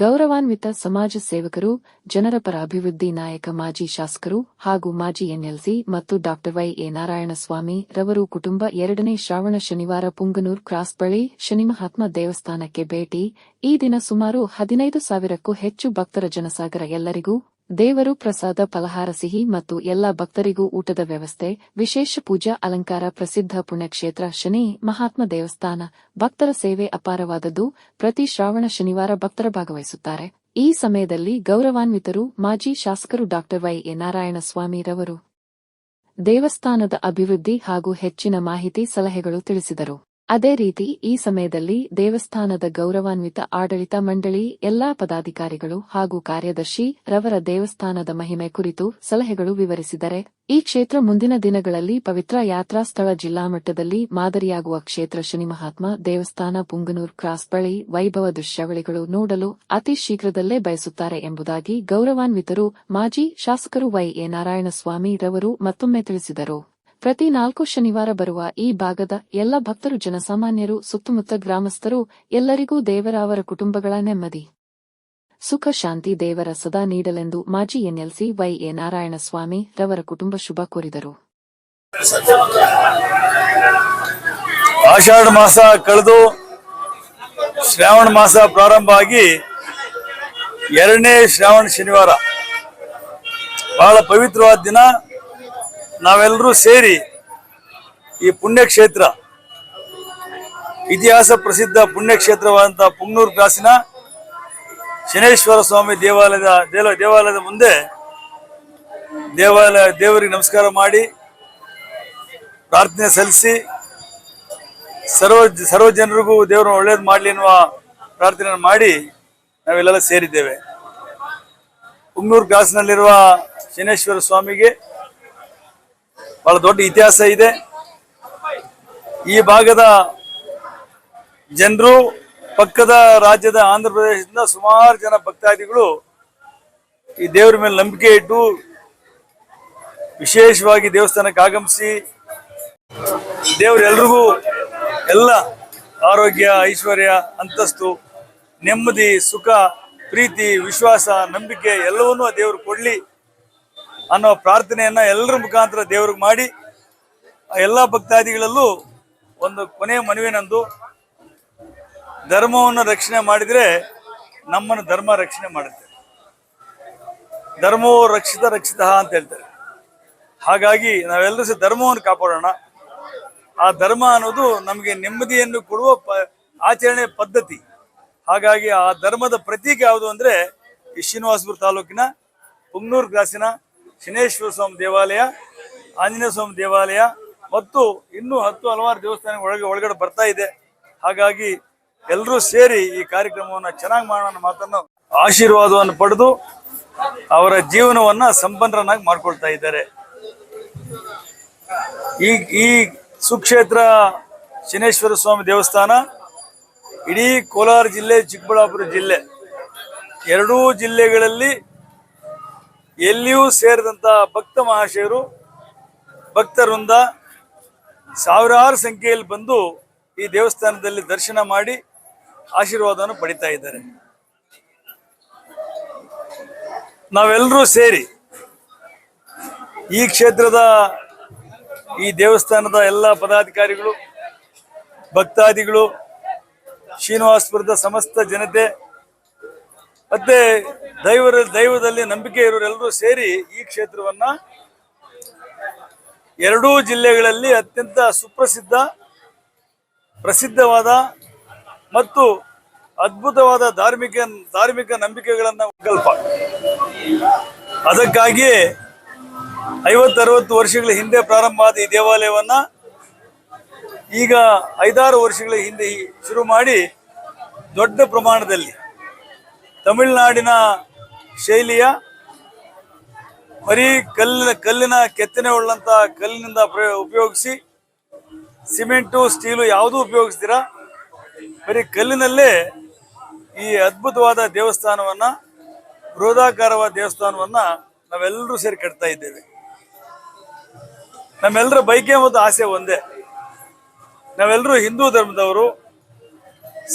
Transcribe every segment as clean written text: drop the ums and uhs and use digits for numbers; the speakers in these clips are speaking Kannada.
ಗೌರವಾನ್ವಿತ ಸಮಾಜ ಸೇವಕರು, ಜನರ ಪರ ಅಭಿವೃದ್ಧಿ ನಾಯಕ ಮಾಜಿ ಶಾಸಕರು ಹಾಗೂ ಮಾಜಿ ಎನ್ಎಲ್ಸಿ ಮತ್ತು ಡಾ ವೈ.ಎ. ನಾರಾಯಣಸ್ವಾಮಿ ರವರು ಕುಟುಂಬ 2ನೇ ಶ್ರಾವಣ ಶನಿವಾರ ಪುಂಗನೂರ್ ಕ್ರಾಸ್ ಬಳಿ ಶನಿಮಹಾತ್ಮ ದೇವಸ್ಥಾನಕ್ಕೆ ಭೇಟಿ. ಈ ದಿನ ಸುಮಾರು 15,000ಕ್ಕೂ ಹೆಚ್ಚು ಭಕ್ತರ ಜನಸಾಗರ. ಎಲ್ಲರಿಗೂ ದೇವರು ಪ್ರಸಾದ, ಫಲಹಾರ, ಸಿಹಿ ಮತ್ತು ಎಲ್ಲ ಭಕ್ತರಿಗೂ ಊಟದ ವ್ಯವಸ್ಥೆ, ವಿಶೇಷ ಪೂಜಾ ಅಲಂಕಾರ. ಪ್ರಸಿದ್ಧ ಪುಣ್ಯಕ್ಷೇತ್ರ ಶನಿ ಮಹಾತ್ಮ ದೇವಸ್ಥಾನ. ಭಕ್ತರ ಸೇವೆ ಅಪಾರವಾದದ್ದು. ಪ್ರತಿ ಶ್ರಾವಣ ಶನಿವಾರ ಭಕ್ತರ ಭಾಗವಹಿಸುತ್ತಾರೆ. ಈ ಸಮಯದಲ್ಲಿ ಗೌರವಾನ್ವಿತರು ಮಾಜಿ ಶಾಸಕರು ಡಾ ವೈ.ಎ. ನಾರಾಯಣಸ್ವಾಮಿ ರವರು ದೇವಸ್ಥಾನದ ಅಭಿವೃದ್ಧಿ ಹಾಗೂ ಹೆಚ್ಚಿನ ಮಾಹಿತಿ ಸಲಹೆಗಳು ತಿಳಿಸಿದರು. ಅದೇ ರೀತಿ ಈ ಸಮಯದಲ್ಲಿ ದೇವಸ್ಥಾನದ ಗೌರವಾನ್ವಿತ ಆಡಳಿತ ಮಂಡಳಿ, ಎಲ್ಲಾ ಪದಾಧಿಕಾರಿಗಳು ಹಾಗೂ ಕಾರ್ಯದರ್ಶಿ ರವರ ದೇವಸ್ಥಾನದ ಮಹಿಮೆ ಕುರಿತು ಸಲಹೆಗಳು ವಿವರಿಸಿದರೆ, ಈ ಕ್ಷೇತ್ರ ಮುಂದಿನ ದಿನಗಳಲ್ಲಿ ಪವಿತ್ರ ಯಾತ್ರಾ ಸ್ಥಳ, ಜಿಲ್ಲಾ ಮಟ್ಟದಲ್ಲಿ ಮಾದರಿಯಾಗುವ ಕ್ಷೇತ್ರ. ಶನಿ ಮಹಾತ್ಮ ದೇವಸ್ಥಾನ ಪುಂಗನೂರ್ ಕ್ರಾಸ್ ಬಳಿ ವೈಭವ ದೃಶ್ಯಾವಳಿಗಳು ನೋಡಲು ಅತಿ ಶೀಘ್ರದಲ್ಲೇ ಬಯಸುತ್ತಾರೆ ಎಂಬುದಾಗಿ ಗೌರವಾನ್ವಿತರು ಮಾಜಿ ಶಾಸಕರು ವೈ.ಎ. ನಾರಾಯಣಸ್ವಾಮಿ ರವರು ಮತ್ತೊಮ್ಮೆ ತಿಳಿಸಿದರು. ಪ್ರತಿ 4 ಶನಿವಾರ ಬರುವ ಈ ಭಾಗದ ಎಲ್ಲ ಭಕ್ತರು, ಜನಸಾಮಾನ್ಯರು, ಸುತ್ತಮುತ್ತ ಗ್ರಾಮಸ್ಥರು ಎಲ್ಲರಿಗೂ ದೇವರ ಅವರ ಕುಟುಂಬಗಳ ನೆಮ್ಮದಿ, ಸುಖ, ಶಾಂತಿ ದೇವರ ಸದಾ ನೀಡಲೆಂದು ಮಾಜಿ ಎನ್ಎಲ್ಸಿ ವೈ.ಎ. ನಾರಾಯಣಸ್ವಾಮಿ ರವರ ಕುಟುಂಬ ಶುಭ ಕೋರಿದರು. ಆಷಾಢ ಮಾಸ ಕಳೆದು ಶ್ರಾವಣ ಮಾಸ ಪ್ರಾರಂಭ ಆಗಿ 2ನೇ ಶ್ರಾವಣ ಶನಿವಾರ ಬಹಳ ಪವಿತ್ರವಾದ ದಿನ. ನಾವೆಲ್ಲರೂ ಸೇರಿ ಈ ಪುಣ್ಯಕ್ಷೇತ್ರ, ಇತಿಹಾಸ ಪ್ರಸಿದ್ಧ ಪುಣ್ಯಕ್ಷೇತ್ರವಾದಂತಹ ಪುಂಗನೂರು ಕ್ರಾಸಿನ ಶನೇಶ್ವರ ಸ್ವಾಮಿ ದೇವಾಲಯದ ಮುಂದೆ ದೇವರಿಗೆ ನಮಸ್ಕಾರ ಮಾಡಿ ಪ್ರಾರ್ಥನೆ ಸಲ್ಲಿಸಿ ಸರ್ವ ಜನರಿಗೂ ದೇವರು ಒಳ್ಳೇದು ಮಾಡಲಿ ಎನ್ನುವ ಪ್ರಾರ್ಥನೆ ಮಾಡಿ ನಾವೆಲ್ಲ ಸೇರಿದ್ದೇವೆ. ಪುಂಗನೂರು ಕ್ರಾಸ್ನಲ್ಲಿರುವ ಶನೇಶ್ವರ ಸ್ವಾಮಿಗೆ ಬಹಳ ದೊಡ್ಡ ಇತಿಹಾಸ ಇದೆ. ಈ ಭಾಗದ ಜನರು, ಪಕ್ಕದ ರಾಜ್ಯದ ಆಂಧ್ರ ಪ್ರದೇಶದಿಂದ ಸುಮಾರು ಜನ ಭಕ್ತಾದಿಗಳು ಈ ದೇವರ ಮೇಲೆ ನಂಬಿಕೆ ಇಟ್ಟು ವಿಶೇಷವಾಗಿ ದೇವಸ್ಥಾನಕ್ಕೆ ಆಗಮಿಸಿ ದೇವರೆಲ್ರಿಗೂ ಎಲ್ಲ ಆರೋಗ್ಯ, ಐಶ್ವರ್ಯ, ಅಂತಸ್ತು, ನೆಮ್ಮದಿ, ಸುಖ, ಪ್ರೀತಿ, ವಿಶ್ವಾಸ, ನಂಬಿಕೆ ಎಲ್ಲವನ್ನೂ ದೇವರು ಕೊಡ್ಲಿ ಅನ್ನೋ ಪ್ರಾರ್ಥನೆಯನ್ನ ಎಲ್ಲರ ಮುಖಾಂತರ ದೇವ್ರಿಗೆ ಮಾಡಿ, ಎಲ್ಲ ಭಕ್ತಾದಿಗಳಲ್ಲೂ ಒಂದು ಕೊನೆಯ ಮನವಿನಂದು, ಧರ್ಮವನ್ನು ರಕ್ಷಣೆ ಮಾಡಿದ್ರೆ ನಮ್ಮನ್ನು ಧರ್ಮ ರಕ್ಷಣೆ ಮಾಡುತ್ತೆ. ಧರ್ಮೋ ರಕ್ಷಿತ ಅಂತ ಹೇಳ್ತಾರೆ. ಹಾಗಾಗಿ ನಾವೆಲ್ಲರೂ ಸಹ ಧರ್ಮವನ್ನು ಕಾಪಾಡೋಣ. ಆ ಧರ್ಮ ಅನ್ನೋದು ನಮಗೆ ನೆಮ್ಮದಿಯನ್ನು ಕೊಡುವ ಆಚರಣೆ ಪದ್ಧತಿ. ಹಾಗಾಗಿ ಆ ಧರ್ಮದ ಪ್ರತೀಕ ಯಾವುದು ಅಂದ್ರೆ ಈ ಶ್ರೀನಿವಾಸಪುರ ತಾಲೂಕಿನ ಪುಂಗನೂರು ಕ್ರಾಸಿನ ಶನೇಶ್ವರ ಸ್ವಾಮಿ ದೇವಾಲಯ, ಆಂಜನೇಯ ಸ್ವಾಮಿ ದೇವಾಲಯ ಮತ್ತು ಇನ್ನೂ ಹಲವಾರು ದೇವಸ್ಥಾನ ಒಳಗಡೆ ಬರ್ತಾ ಇದೆ. ಹಾಗಾಗಿ ಎಲ್ಲರೂ ಸೇರಿ ಈ ಕಾರ್ಯಕ್ರಮವನ್ನು ಚೆನ್ನಾಗಿ ಮಾಡೋಣ ಮಾತನ್ನು ಆಶೀರ್ವಾದವನ್ನು ಪಡೆದು ಅವರ ಜೀವನವನ್ನ ಸಂಪನ್ನರನ್ನಾಗಿ ಮಾಡ್ಕೊಳ್ತಾ ಇದ್ದಾರೆ. ಈ ಸುಕ್ಷೇತ್ರ ಶನೇಶ್ವರ ಸ್ವಾಮಿ ದೇವಸ್ಥಾನ ಇಡೀ ಕೋಲಾರ ಜಿಲ್ಲೆ, ಚಿಕ್ಕಬಳ್ಳಾಪುರ ಜಿಲ್ಲೆ, ಎರಡೂ ಜಿಲ್ಲೆಗಳಲ್ಲಿ ಎಲ್ಲಿಯೂ ಸೇರಿದಂತ ಭಕ್ತ ಮಹಾಶಯರು, ಭಕ್ತವೃಂದ ಸಾವಿರಾರು ಸಂಖ್ಯೆಯಲ್ಲಿ ಬಂದು ಈ ದೇವಸ್ಥಾನದಲ್ಲಿ ದರ್ಶನ ಮಾಡಿ ಆಶೀರ್ವಾದವನ್ನು ಪಡಿತಾ ಇದ್ದಾರೆ. ನಾವೆಲ್ಲರೂ ಸೇರಿ ಈ ಕ್ಷೇತ್ರದ, ಈ ದೇವಸ್ಥಾನದ ಎಲ್ಲ ಪದಾಧಿಕಾರಿಗಳು, ಭಕ್ತಾದಿಗಳು, ಶ್ರೀನಿವಾಸಪುರದ ಸಮಸ್ತ ಜನತೆ ಮತ್ತೆ ದೈವದಲ್ಲಿ ನಂಬಿಕೆ ಇರೋರೆಲ್ಲರೂ ಸೇರಿ ಈ ಕ್ಷೇತ್ರವನ್ನ ಎರಡೂ ಜಿಲ್ಲೆಗಳಲ್ಲಿ ಅತ್ಯಂತ ಪ್ರಸಿದ್ಧವಾದ ಮತ್ತು ಅದ್ಭುತವಾದ ಧಾರ್ಮಿಕ ನಂಬಿಕೆಗಳನ್ನ ಕಲ್ಪ. ಅದಕ್ಕಾಗಿಯೇ 50-60 ವರ್ಷಗಳ ಹಿಂದೆ ಪ್ರಾರಂಭ ಆದ ಈ ದೇವಾಲಯವನ್ನ ಈಗ 5-6 ವರ್ಷಗಳ ಹಿಂದೆ ಶುರು ಮಾಡಿ ದೊಡ್ಡ ಪ್ರಮಾಣದಲ್ಲಿ ತಮಿಳುನಾಡಿನ ಶೈಲಿಯ ಬರೀ ಕಲ್ಲಿನ ಕೆತ್ತನೆ ಉಳ್ಳಂತ ಕಲ್ಲಿನಿಂದ ಉಪಯೋಗಿಸಿ, ಸಿಮೆಂಟು, ಸ್ಟೀಲು ಯಾವುದೂ ಉಪಯೋಗಿಸ್ತೀರಾ, ಬರೀ ಕಲ್ಲಿನಲ್ಲೇ ಈ ಅದ್ಭುತವಾದ ದೇವಸ್ಥಾನವನ್ನ, ಬೃಹದಾಕಾರವಾದ ದೇವಸ್ಥಾನವನ್ನ ನಾವೆಲ್ಲರೂ ಸೇರಿ ಕಟ್ತಾ ಇದ್ದೇವೆ. ನಮ್ಮೆಲ್ಲರ ಬಯಕೆ ಮತ್ತು ಆಸೆ ಒಂದೇ. ನಾವೆಲ್ಲರೂ ಹಿಂದೂ ಧರ್ಮದವರು,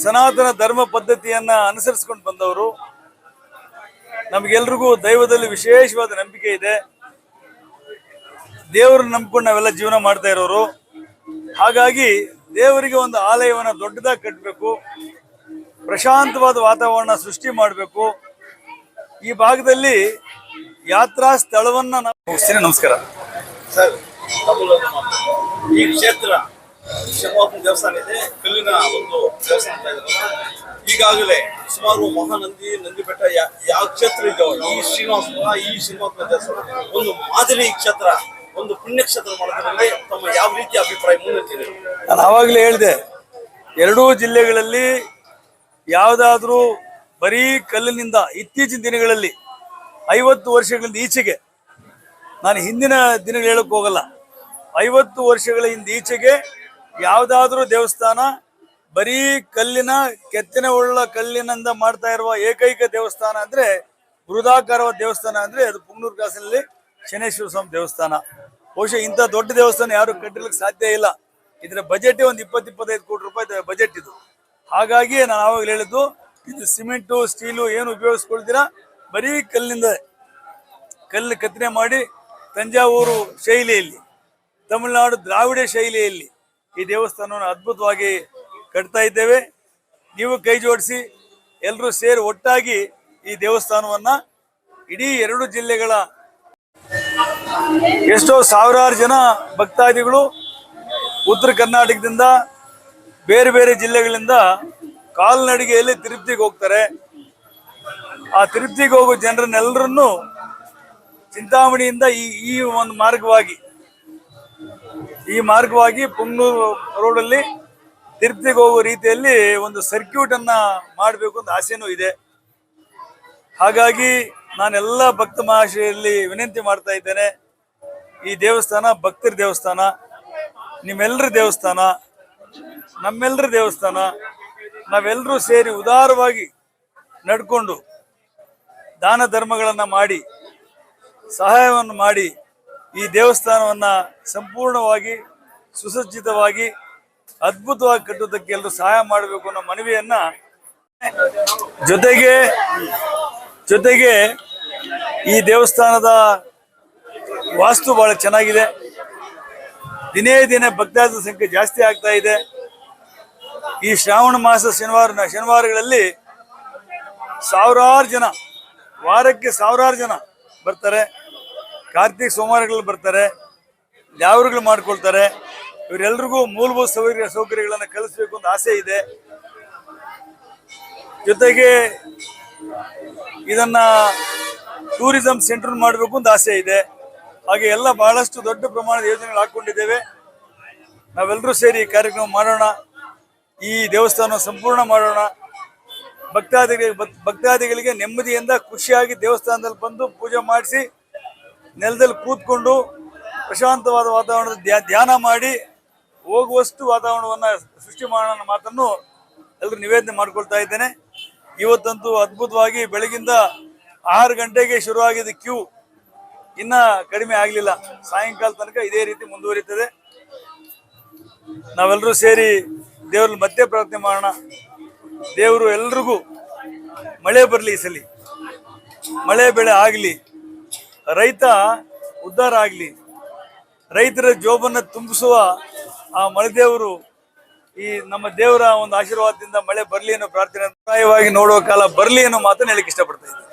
ಸನಾತನ ಧರ್ಮ ಪದ್ಧತಿಯನ್ನ ಅನುಸರಿಸಿಕೊಂಡು ಬಂದವರು. ನಮಗೆಲ್ರಿಗೂ ದೈವದಲ್ಲಿ ವಿಶೇಷವಾದ ನಂಬಿಕೆ ಇದೆ. ದೇವರನ್ನ ನಂಬ್ಕೊಂಡು ನಾವೆಲ್ಲ ಜೀವನ ಮಾಡ್ತಾ ಇರೋರು. ಹಾಗಾಗಿ ದೇವರಿಗೆ ಒಂದು ಆಲಯವನ್ನು ದೊಡ್ಡದಾಗಿ ಕಟ್ಟಬೇಕು, ಪ್ರಶಾಂತವಾದ ವಾತಾವರಣ ಸೃಷ್ಟಿ ಮಾಡಬೇಕು. ಈ ಭಾಗದಲ್ಲಿ ಯಾತ್ರಾ ಸ್ಥಳವನ್ನ ನಾವು ನಮಸ್ಕಾರ ಸರ್. ಈ ಕ್ಷೇತ್ರ ಶಂಭಾಪುರ ದೇವಸ್ಥಾನ ಇದೆ, ಕಲ್ಲಿನ ಒಂದು ದೇವಸ್ಥಾನ ಅಂತ ಇದ್ರಲ್ಲ. ಈಗಾಗಲೇ ಸುಮಾರು ಮಹಾನಂದಿ, ನಂದಿ ಬೆಟ್ಟ ಯಾವ ಕ್ಷೇತ್ರ ಇದೆಯೋ ಈ ಶ್ರೀನಿವಾಸಪುರ, ಈ ಶ್ರೀನಿವಾಸಪುರ ದೇವಸ್ಥಾನ ಒಂದು ಮಾದರಿ ಕ್ಷೇತ್ರ, ಒಂದು ಪುಣ್ಯಕ್ಷೇತ್ರ ಮಾಡೋದ್ರಲ್ಲಿ ತಮ್ಮ ಯಾವ ರೀತಿಯ ಅಭಿಪ್ರಾಯ ಮುಂದಿದೆ? ನಾನು ಆವಾಗಲೇ ಹೇಳಿದೆ, ಎರಡೂ ಜಿಲ್ಲೆಗಳಲ್ಲಿ ಯಾವುದಾದ್ರೂ ಬರೀ ಕಲ್ಲಿನಿಂದ ಇತ್ತೀಚಿನ ದಿನಗಳಲ್ಲಿ 50 ವರ್ಷಗಳಿಂದ ಈಚೆಗೆ, ನಾನು ಹಿಂದಿನ ದಿನಗಳು ಹೇಳಕ್ ಹೋಗಲ್ಲ, 50 ವರ್ಷಗಳ ಹಿಂದೆ ಈಚೆಗೆ ಯಾವುದಾದ್ರೂ ದೇವಸ್ಥಾನ ಬರೀ ಕಲ್ಲಿನ ಕೆತ್ತನೆ ಉಳ್ಳ ಕಲ್ಲಿನಿಂದ ಮಾಡ್ತಾ ಇರುವ ಏಕೈಕ ದೇವಸ್ಥಾನ ಅಂದ್ರೆ, ಬೃಹದಾಕಾರವಾದ ದೇವಸ್ಥಾನ ಅಂದ್ರೆ ಅದು ಪುಂಗನೂರು ಕ್ರಾಸಿನಲ್ಲಿ ಶನೇಶ್ವರ ಸ್ವಾಮಿ ದೇವಸ್ಥಾನ. ಬಹುಶಃ ಇಂಥ ದೊಡ್ಡ ದೇವಸ್ಥಾನ ಯಾರು ಕಟ್ಟಲಿಕ್ಕೆ ಸಾಧ್ಯ ಇಲ್ಲ. ಇದರ ಬಜೆಟ್ ಒಂದು 20-25 ಕೋಟಿ ರೂಪಾಯಿ ಬಜೆಟ್ ಇದು. ಹಾಗಾಗಿ ನಾನು ಆವಾಗಲೇ ಹೇಳಿದ್ದು, ಇದು ಸಿಮೆಂಟು ಸ್ಟೀಲು ಏನು ಉಪಯೋಗಿಸ್ಕೊಳ್ತೀರಾ, ಬರೀ ಕಲ್ಲಿನಿಂದ ಕಲ್ಲು ಕೆತ್ತನೆ ಮಾಡಿ ತಂಜಾವೂರು ಶೈಲಿಯಲ್ಲಿ, ತಮಿಳುನಾಡು ದ್ರಾವಿಡ ಶೈಲಿಯಲ್ಲಿ ಈ ದೇವಸ್ಥಾನವನ್ನು ಅದ್ಭುತವಾಗಿ ಕಟ್ತಾ ಇದ್ದೇವೆ. ನೀವು ಕೈ ಜೋಡಿಸಿ ಎಲ್ಲರೂ ಸೇರಿ ಒಟ್ಟಾಗಿ ಈ ದೇವಸ್ಥಾನವನ್ನ ಇಡೀ 2 ಜಿಲ್ಲೆಗಳ ಎಷ್ಟೋ ಸಾವಿರಾರು ಜನ ಭಕ್ತಾದಿಗಳು ಉತ್ತರ ಕರ್ನಾಟಕದಿಂದ ಬೇರೆ ಬೇರೆ ಜಿಲ್ಲೆಗಳಿಂದ ಕಾಲ್ನಡಿಗೆಯಲ್ಲಿ ತಿರುಪತಿಗೆ ಹೋಗ್ತಾರೆ. ಆ ತಿರುಪತಿಗೆ ಹೋಗೋ ಜನರನ್ನೆಲ್ಲರನ್ನು ಚಿಂತಾಮಣಿಯಿಂದ ಈ ಒಂದು ಮಾರ್ಗವಾಗಿ ಪುಂಗನೂರು ರೋಡಲ್ಲಿ ತಿರುಪತಿಗೆ ಹೋಗೋ ರೀತಿಯಲ್ಲಿ ಒಂದು ಸರ್ಕ್ಯೂಟ್ ಅನ್ನ ಮಾಡಬೇಕು ಅಂತ ಆಸೆನೂ ಇದೆ. ಹಾಗಾಗಿ ನಾನೆಲ್ಲ ಭಕ್ತ ಮಹಾಶಯಲ್ಲಿ ವಿನಂತಿ ಮಾಡ್ತಾ ಇದ್ದೇನೆ, ಈ ದೇವಸ್ಥಾನ ಭಕ್ತರ ದೇವಸ್ಥಾನ, ನಿಮ್ಮೆಲ್ಲರ ದೇವಸ್ಥಾನ, ನಮ್ಮೆಲ್ಲರ ದೇವಸ್ಥಾನ. ನಾವೆಲ್ಲರೂ ಸೇರಿ ಉದಾರವಾಗಿ ನಡ್ಕೊಂಡು ದಾನ ಧರ್ಮಗಳನ್ನು ಮಾಡಿ ಸಹಾಯವನ್ನು ಮಾಡಿ ಈ ದೇವಸ್ಥಾನವನ್ನು ಸಂಪೂರ್ಣವಾಗಿ ಸುಸಜ್ಜಿತವಾಗಿ ಅದ್ಭುತವಾಗಿ ಕಟ್ಟುವುದಕ್ಕೆ ಎಲ್ಲರೂ ಸಹಾಯ ಮಾಡಬೇಕು ಅನ್ನೋ ಮನವಿಯನ್ನ, ಜೊತೆಗೆ ಈ ದೇವಸ್ಥಾನದ ವಾಸ್ತು ಬಹಳ ಚೆನ್ನಾಗಿದೆ. ದಿನೇ ದಿನೇ ಭಕ್ತಾದಿಗಳ ಸಂಖ್ಯೆ ಜಾಸ್ತಿ ಆಗ್ತಾ ಇದೆ. ಈ ಶ್ರಾವಣ ಮಾಸ ಶನಿವಾರಗಳಲ್ಲಿ ಸಾವಿರಾರು ಜನ, ವಾರಕ್ಕೆ ಸಾವಿರಾರು ಜನ ಬರ್ತಾರೆ. ಕಾರ್ತಿಕ ಸೋಮವಾರಗಳಲ್ಲಿ ಬರ್ತಾರೆ, ದ್ಯಾವರುಗಳು ಮಾಡ್ಕೊಳ್ತಾರೆ. ಇವರೆಲ್ರಿಗೂ ಮೂಲಭೂತ ಸೌಕರ್ಯಗಳನ್ನು ಕಲಿಸ್ಬೇಕು ಅಂತ ಆಸೆ ಇದೆ. ಜೊತೆಗೆ ಇದನ್ನ ಟೂರಿಸಂ ಸೆಂಟರ್ ಮಾಡಬೇಕು ಅಂತ ಆಸೆ ಇದೆ. ಹಾಗೆ ಎಲ್ಲ ಬಹಳಷ್ಟು ದೊಡ್ಡ ಪ್ರಮಾಣದ ಯೋಜನೆಗಳು ಹಾಕೊಂಡಿದ್ದೇವೆ. ನಾವೆಲ್ಲರೂ ಸೇರಿ ಈ ಕಾರ್ಯಕ್ರಮ ಮಾಡೋಣ, ಈ ದೇವಸ್ಥಾನ ಸಂಪೂರ್ಣ ಮಾಡೋಣ. ಭಕ್ತಾದಿಗಳಿಗೆ ನೆಮ್ಮದಿಯಿಂದ ಖುಷಿಯಾಗಿ ದೇವಸ್ಥಾನದಲ್ಲಿ ಬಂದು ಪೂಜೆ ಮಾಡಿಸಿ ನೆಲದಲ್ಲಿ ಕೂತ್ಕೊಂಡು ಪ್ರಶಾಂತವಾದ ವಾತಾವರಣದ ಧ್ಯಾನ ಮಾಡಿ ಹೋಗುವಷ್ಟು ವಾತಾವರಣವನ್ನು ಸೃಷ್ಟಿ ಮಾಡೋಣ ಅನ್ನೋ ಮಾತನ್ನು ಎಲ್ಲರೂ ನಿವೇದನೆ ಮಾಡ್ಕೊಳ್ತಾ ಇದ್ದೇನೆ. ಇವತ್ತಂತೂ ಅದ್ಭುತವಾಗಿ ಬೆಳಗಿಂದ 6 ಗಂಟೆಗೆ ಶುರುವಾಗಿದ್ದ ಕ್ಯೂ ಇನ್ನ ಕಡಿಮೆ ಆಗಲಿಲ್ಲ. ಸಾಯಂಕಾಲ ತನಕ ಇದೇ ರೀತಿ ಮುಂದುವರಿತದೆ. ನಾವೆಲ್ಲರೂ ಸೇರಿ ದೇವರಲ್ಲಿ ಮತ್ತೆ ಪ್ರಾರ್ಥನೆ ಮಾಡೋಣ. ದೇವರು ಎಲ್ರಿಗೂ ಮಳೆ ಬರಲಿ, ಈ ಸಲ ಮಳೆ ಬೆಳೆ ಆಗಲಿ, ರೈತ ಉದ್ಧಾರ ಆಗಲಿ, ರೈತರ ಜೋಬನ್ನು ತುಂಬಿಸುವ ಆ ಮಳೆ ದೇವರು, ಈ ನಮ್ಮ ದೇವರ ಒಂದು ಆಶೀರ್ವಾದದಿಂದ ಮಳೆ ಬರಲಿ ಅನ್ನೋ ಪ್ರಾರ್ಥನೆ ಪ್ರಾಯವಾಗಿ ನೋಡುವ ಕಾಲ ಬರಲಿ ಅನ್ನೋ ಮಾತನ್ನು ಹೇಳಕ್ಕೆ ಇಷ್ಟಪಡ್ತಾ ಇದ್ದೀನಿ.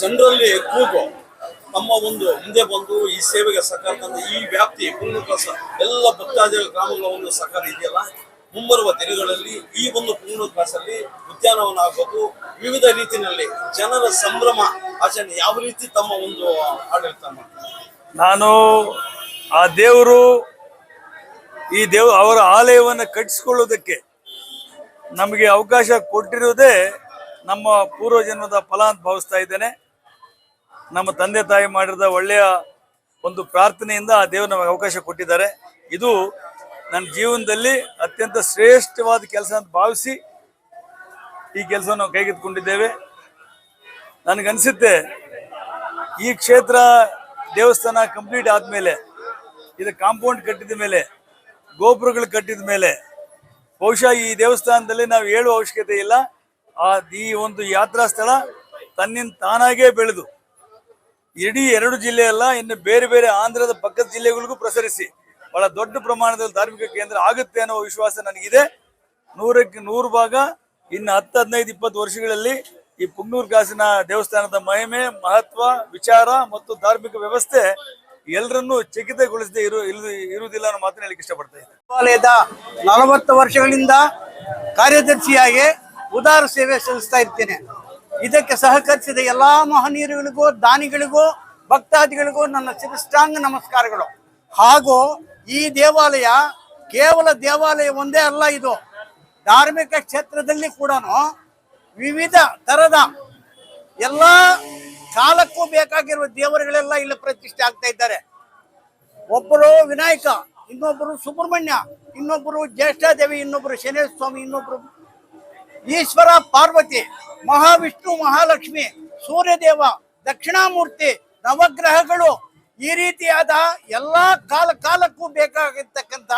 ಜನರಲ್ಲಿ ಕೂಗು ನಮ್ಮ ಒಂದು ಮುಂದೆ ಬಂದು ಈ ಸೇವೆಗೆ ಸಹಕಾರ ತಂದ ಈ ವ್ಯಾಪ್ತಿ ಪುಂಗನೂರು ಎಲ್ಲ ಭಕ್ತಾದಿಗಳ ಗ್ರಾಮಗಳ ಒಂದು ಸಹಕಾರ ಇದೆಯಲ್ಲ, ಮುಂಬರುವ ದಿನಗಳಲ್ಲಿ ಈ ಒಂದು ಪುಂಗನೂರು ಕ್ರಾಸಲ್ಲಿ ಉದ್ಯಾನವನ ಆಗೋದು, ವಿವಿಧ ರೀತಿಯಲ್ಲಿ ಜನರ ಸಂಭ್ರಮ ಆಚರಣೆ ಯಾವ ರೀತಿ ತಮ್ಮ ಒಂದು ಆಡಳಿತ ಮಾಡ್ತಾರೆ. ನಾನು ಆ ದೇವರು ಅವರ ಆಲಯವನ್ನು ಕಟ್ಟಿಸಿಕೊಳ್ಳುವುದಕ್ಕೆ ನಮಗೆ ಅವಕಾಶ ಕೊಟ್ಟಿರುವುದೇ ನಮ್ಮ ಪೂರ್ವ ಜನ್ಮದ ಫಲ ಅಂತ ಭಾವಿಸ್ತಾ ಇದ್ದೇನೆ. ನಮ್ಮ ತಂದೆ ತಾಯಿ ಮಾಡಿದ ಒಳ್ಳೆಯ ಒಂದು ಪ್ರಾರ್ಥನೆಯಿಂದ ಆ ದೇವರು ನಮಗೆ ಅವಕಾಶ ಕೊಟ್ಟಿದ್ದಾರೆ. ಇದು ನನ್ನ ಜೀವನದಲ್ಲಿ ಅತ್ಯಂತ ಶ್ರೇಷ್ಠವಾದ ಕೆಲಸ ಅಂತ ಭಾವಿಸಿ ಈ ಕೆಲಸವನ್ನು ನಾವು ಕೈಗೆತ್ತಿಕೊಂಡಿದ್ದೇವೆ. ನನಗನ್ಸುತ್ತೆ ಈ ಕ್ಷೇತ್ರ ದೇವಸ್ಥಾನ ಕಂಪ್ಲೀಟ್ ಆದಮೇಲೆ, ಇದು ಕಾಂಪೌಂಡ್ ಕಟ್ಟಿದ ಮೇಲೆ, ಗೋಪುರಗಳು ಕಟ್ಟಿದ ಮೇಲೆ ಬಹುಶಃ ಈ ದೇವಸ್ಥಾನದಲ್ಲಿ ನಾವು ಹೇಳುವ ಅವಶ್ಯಕತೆ ಇಲ್ಲ. ಈ ಒಂದು ಯಾತ್ರಾ ಸ್ಥಳ ತನ್ನಿಂದ ತಾನಾಗೇ ಬೆಳೆದು ಇಡೀ 2 ಜಿಲ್ಲೆಯಲ್ಲ, ಇನ್ನು ಬೇರೆ ಬೇರೆ ಆಂಧ್ರದ ಪಕ್ಕದ ಜಿಲ್ಲೆಗಳಿಗೂ ಪ್ರಸರಿಸಿ ಬಹಳ ದೊಡ್ಡ ಪ್ರಮಾಣದಲ್ಲಿ ಧಾರ್ಮಿಕ ಕೇಂದ್ರ ಆಗುತ್ತೆ ಅನ್ನೋ ವಿಶ್ವಾಸ ನನಗಿದೆ. 100ಕ್ಕೆ 100 ಭಾಗ ಇನ್ನು 10, 15, 20 ವರ್ಷಗಳಲ್ಲಿ ಈ ಪುಂಗನೂರು ಕಾಸಿನ ದೇವಸ್ಥಾನದ ಮಹಿಮೆ, ಮಹತ್ವ, ವಿಚಾರ ಮತ್ತು ಧಾರ್ಮಿಕ ವ್ಯವಸ್ಥೆ ಎಲ್ಲರನ್ನೂ ಚಕಿತಗೊಳಿಸದೆ ಇರುವುದಿಲ್ಲ ಅನ್ನೋ ಮಾತನ್ನ ಹೇಳಿಕ್ಕೆ ಇಷ್ಟಪಡ್ತಾ ಇದ್ದೀನಿ. ದೇವಾಲಯದ 40 ವರ್ಷಗಳಿಂದ ಕಾರ್ಯದರ್ಶಿಯಾಗಿ ಉದಾರ ಸೇವೆ ಸಲ್ಲಿಸ್ತಾ ಇರ್ತೇನೆ. ಇದಕ್ಕೆ ಸಹಕರಿಸಿದ ಎಲ್ಲಾ ಮಹನೀಯರುಗಳಿಗೂ, ದಾನಿಗಳಿಗೂ, ಭಕ್ತಾದಿಗಳಿಗೂ ನನ್ನ ಶಿರಷ್ಟಾಂಗ ನಮಸ್ಕಾರಗಳು. ಹಾಗೂ ಈ ದೇವಾಲಯ ಕೇವಲ ದೇವಾಲಯ ಒಂದೇ ಅಲ್ಲ, ಇದು ಧಾರ್ಮಿಕ ಕ್ಷೇತ್ರದಲ್ಲಿ ಕೂಡ ವಿವಿಧ ತರದ ಎಲ್ಲ ಕಾಲಕ್ಕೂ ಬೇಕಾಗಿರುವ ದೇವರುಗಳೆಲ್ಲ ಇಲ್ಲಿ ಪ್ರತಿಷ್ಠೆ ಆಗ್ತಾ ಇದ್ದಾರೆ. ಒಬ್ಬರು ವಿನಾಯಕ, ಇನ್ನೊಬ್ಬರು ಸುಬ್ರಹ್ಮಣ್ಯ, ಇನ್ನೊಬ್ಬರು ಜ್ಯೇಷ್ಠಾದೇವಿ, ಇನ್ನೊಬ್ಬರು ಶನೇಶ್ವರ ಸ್ವಾಮಿ, ಇನ್ನೊಬ್ಬರು ಈಶ್ವರ ಪಾರ್ವತಿ, ಮಹಾವಿಷ್ಣು ಮಹಾಲಕ್ಷ್ಮಿ, ಸೂರ್ಯದೇವ, ದಕ್ಷಿಣಾಮೂರ್ತಿ, ನವಗ್ರಹಗಳು, ಈ ರೀತಿಯಾದ ಎಲ್ಲಾ ಕಾಲಕ್ಕೂ ಬೇಕಾಗಿರ್ತಕ್ಕಂಥ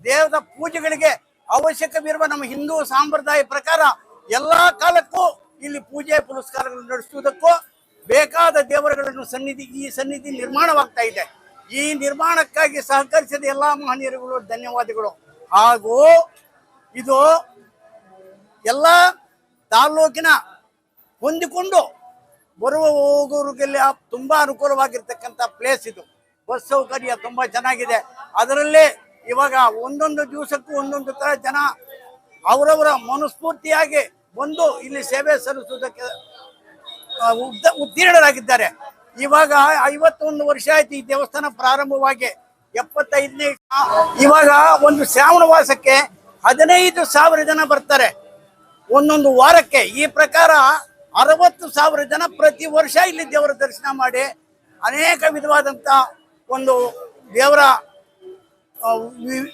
ದೇವರ ಪೂಜೆಗಳಿಗೆ ಅವಶ್ಯಕವಿರುವ ನಮ್ಮ ಹಿಂದೂ ಸಂಪ್ರದಾಯ ಪ್ರಕಾರ ಎಲ್ಲಾ ಕಾಲಕ್ಕೂ ಇಲ್ಲಿ ಪೂಜೆ ಪುರಸ್ಕಾರಗಳನ್ನು ನಡೆಸುವುದಕ್ಕೂ ಬೇಕಾದ ದೇವರುಗಳನ್ನು ಈ ಸನ್ನಿಧಿ ನಿರ್ಮಾಣವಾಗ್ತಾ ಇದೆ. ಈ ನಿರ್ಮಾಣಕ್ಕಾಗಿ ಸಹಕರಿಸಿದ ಎಲ್ಲಾ ಮಹನೀಯರುಗಳು ಧನ್ಯವಾದಗಳು. ಹಾಗೂ ಇದು ಎಲ್ಲ ತಾಲ್ಲೂಕಿನ ಹೊಂದಿಕೊಂಡು ಬರುವ ಹೋಗೋರಿಗೆಲ್ಲ ತುಂಬಾ ಅನುಕೂಲವಾಗಿರ್ತಕ್ಕಂಥ ಪ್ಲೇಸ್ ಇದು. ಬಸ್ ಸೌಕರ್ಯ ತುಂಬಾ ಚೆನ್ನಾಗಿದೆ. ಅದರಲ್ಲಿ ಇವಾಗ ಒಂದೊಂದು ದಿವಸಕ್ಕೂ ಒಂದೊಂದು ತರ ಜನ ಅವರವರ ಮನಸ್ಫೂರ್ತಿಯಾಗಿ ಬಂದು ಇಲ್ಲಿ ಸೇವೆ ಸಲ್ಲಿಸುವುದಕ್ಕೆ ಉತ್ತೀರ್ಣರಾಗಿದ್ದಾರೆ. ಇವಾಗ 51 ವರ್ಷ ಆಯ್ತು ಈ ದೇವಸ್ಥಾನ ಪ್ರಾರಂಭವಾಗಿ. 75ನೇ ಇವಾಗ ಒಂದು ಶ್ರಾವಣ ವಾಸಕ್ಕೆ 15,000 ಜನ ಬರ್ತಾರೆ ಒಂದೊಂದು ವಾರಕ್ಕೆ. ಈ ಪ್ರಕಾರ 60,000 ಜನ ಪ್ರತಿ ವರ್ಷ ಇಲ್ಲಿ ದೇವರ ದರ್ಶನ ಮಾಡಿ ಅನೇಕ ವಿಧವಾದಂಥ ಒಂದು ದೇವರ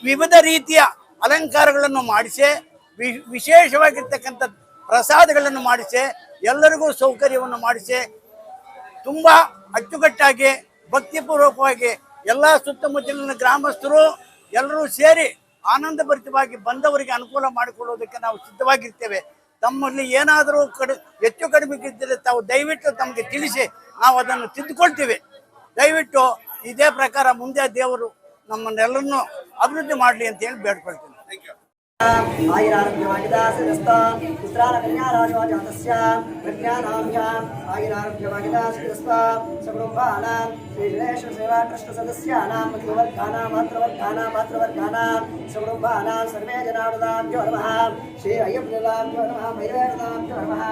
ವಿವಿಧ ರೀತಿಯ ಅಲಂಕಾರಗಳನ್ನು ಮಾಡಿಸಿ, ವಿಶೇಷವಾಗಿರ್ತಕ್ಕಂಥ ಪ್ರಸಾದಗಳನ್ನು ಮಾಡಿಸಿ, ಎಲ್ಲರಿಗೂ ಸೌಕರ್ಯವನ್ನು ಮಾಡಿಸಿ, ತುಂಬ ಅಚ್ಚುಕಟ್ಟಾಗಿ ಭಕ್ತಿಪೂರ್ವಕವಾಗಿ ಎಲ್ಲ ಸುತ್ತಮುತ್ತಲಿನ ಗ್ರಾಮಸ್ಥರು ಎಲ್ಲರೂ ಸೇರಿ ಆನಂದಭರಿತವಾಗಿ ಬಂದವರಿಗೆ ಅನುಕೂಲ ಮಾಡಿಕೊಳ್ಳುವುದಕ್ಕೆ ನಾವು ಸಿದ್ಧವಾಗಿರ್ತೇವೆ. ತಮ್ಮಲ್ಲಿ ಏನಾದರೂ ಹೆಚ್ಚು ಕಡಿಮೆ ಇದ್ದರೆ ತಾವು ದಯವಿಟ್ಟು ತಮಗೆ ತಿಳಿಸಿ, ನಾವು ಅದನ್ನು ತಿದ್ದುಕೊಳ್ತೀವಿ. ದಯವಿಟ್ಟು ಇದೇ ಪ್ರಕಾರ ಮುಂದೆ ದೇವರು ನಮ್ಮನ್ನೆಲ್ಲರನ್ನು ಅಭಿವೃದ್ಧಿ ಮಾಡಲಿ ಅಂತ ಹೇಳಿ ಬೇಡ್ಕೊಳ್ತೀನಿ. ಸರ್ವೇ ಜನಾರ್ದನಾಭ್ಯೋ ನಮಃ. ಶ್ರೀ ಅಯ್ಯಪ್ಪನಾಭ್ಯೋ ನಮಃ. ಭೈರವೇನಾಭ್ಯೋ ನಮಃ.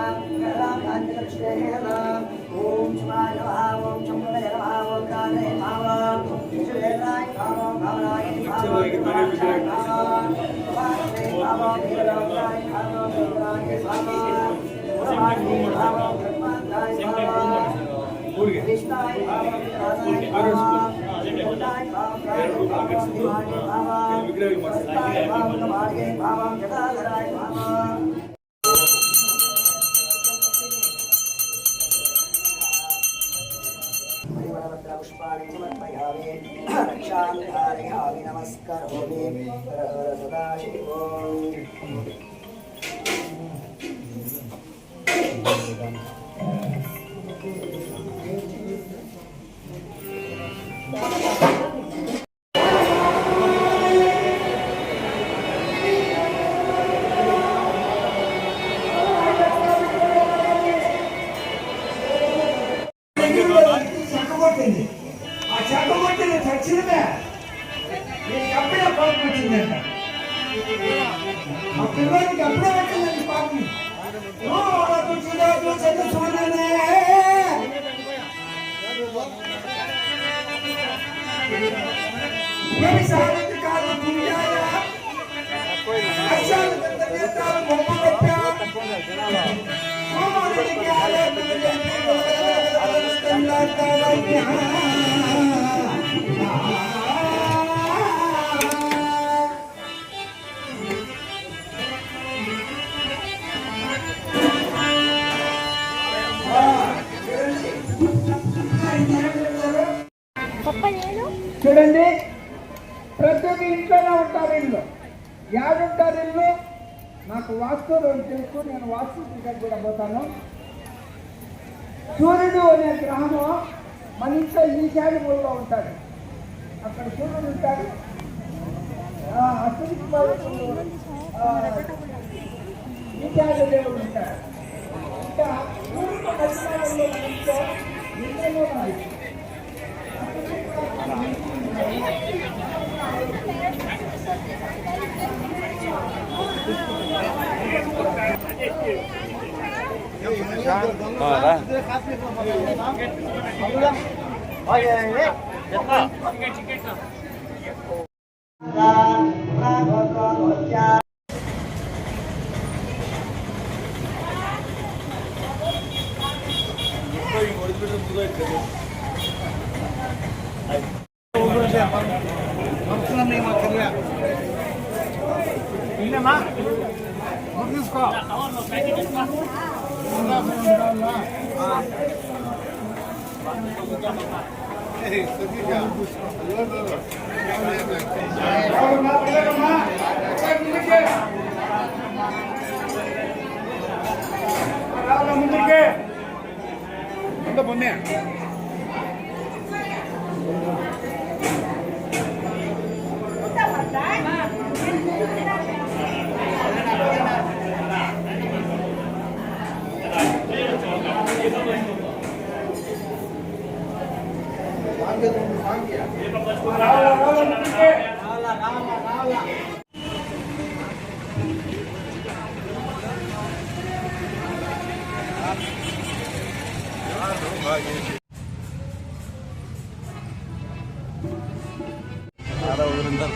ಓಂ ಶಿವಾಯ ನಮಃ. ಓಂ ಶಂಭುವೇ ನಮಃ. ಓಂ ಕಾಲೇ ನಮಃ. ವಿಶ್ವೇಶ್ವರಾಯ ನಮಃ. ಭಾವನಾಯ पुष्पाणि समर्पयामि. रक्षां धारयामि. नमस्करोमि. हर हर सदाशिवो. చూడండి, ప్రతి ఒక్క ఇంట్లోనే ఉంటారు. ఇల్లు యాడుంటారు? ఇల్లు నాకు వాస్తు తెలుసు, నేను వాస్తు దగ్గర కూడా పోతాను. సూర్యుడు అనే గ్రహము మన ఇంట్లో ఈశాన్య మూలలో ఉంటాడు. అక్కడ సూర్యుడు ఉంటాడు. అశ్విని ఈశాన్య దేవుడు ఉంటాడు. ఇంకా సూర్యుడు దక్షిణాలలో ఉంటే నిన్నలో ముందుకే ఎంత పొందే ఊరిందా